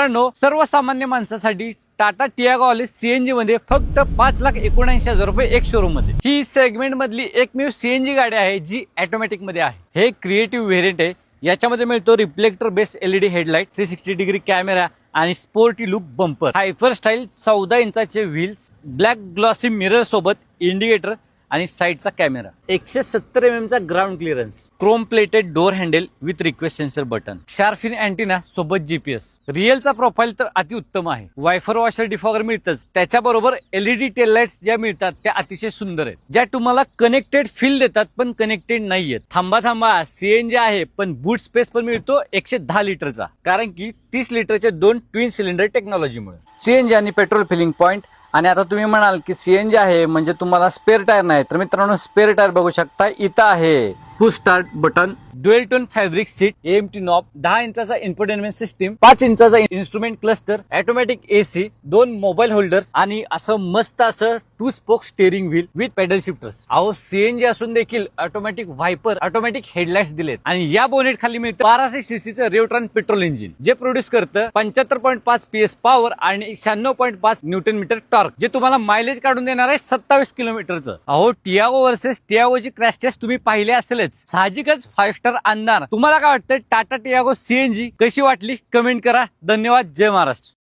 मित्रांनो, सर्वसामान्य माणसासाठी टाटा टियागो आले सीएनजी मध्ये फक्त 5,79,000 रुपये एक शोरूम मध्ये। ही सेगमेंट मधली एकमेव सीएनजी गाडी आहे जी ऑटोमॅटिक मध्ये आहे। हे क्रिएटिव्ह व्हेरियंट आहे। याच्यामध्ये मिळतो reflector base LED headlight, 360 degree camera आणि sporty look bumper, hyper style 14 इंचाचे व्हील्स, ब्लॅक ग्लॉसी मिरर सोबत इंडिकेटर आणि साइडचा कॅमेरा, 170 mm चा ground clearance, chrome plated door handle with request sensor button, sharkfin antenna सोबत जीपीएस। रिअलचा profile तर अति उत्तम आहे। वायफर वॉशर डिफॉगर मिळतच, त्याच्याबरोबर एलईडी टेल लाईट्स ज्या मिळतात त्या अतिशय सुंदर आहेत, ज्या तुम्हाला कनेक्टेड फील देतात पण कनेक्टेड नाहीयेत। थांबा, सीएनजी आहे पण बूट स्पेस पण मिळतो 110 लिटरचा, कारण की 30 लिटरचे 2 ट्विन सिलेंडर टेक्नॉलॉजीमुळे। सीएनजी आणि पेट्रोल फिलिंग पॉइंट। आणि आता तुम्ही म्हणाल की सीएनजी आहे म्हणजे तुम्हाला स्पेअर टायर नाही, तर मित्रांनो स्पेअर टायर बघू शकता इथं आहे। Push start button, dual tone fabric seat, AMT knob, 10 इंचाचा इन्फोटेनमेंट सिस्टीम, 5 इंचाचा instrument cluster, automatic AC, 2 mobile holders आणि असं मस्त असं 2 spoke steering wheel with paddle shifters. अहो सीएनजी असून देखील ऑटोमॅटिक वायपर, ऑटोमॅटिक हेडलाइट्स दिलेत आणि या बोनेट खाली मिळतं 1200 सीसीचं रेवट्रॉन पेट्रोल इंजिन, जे प्रोड्यूस करतं 75.5 PS पॉवर आणि 96.5 न्यूटन मीटर टॉर्क, जे तुम्हाला मायलेज काढून देणार आहे 27 किलोमीटरचं। अहो टियागो वर्सेस टियागोची क्रॅश टेस्ट तुम्ही पाहिले असेलच, साहजिकच 5 स्टार आणणार। तुम्हाला काय वाटतं टाटा टियागो सीएनजी कशी वाटली कमेंट करा। धन्यवाद, जय महाराष्ट्र।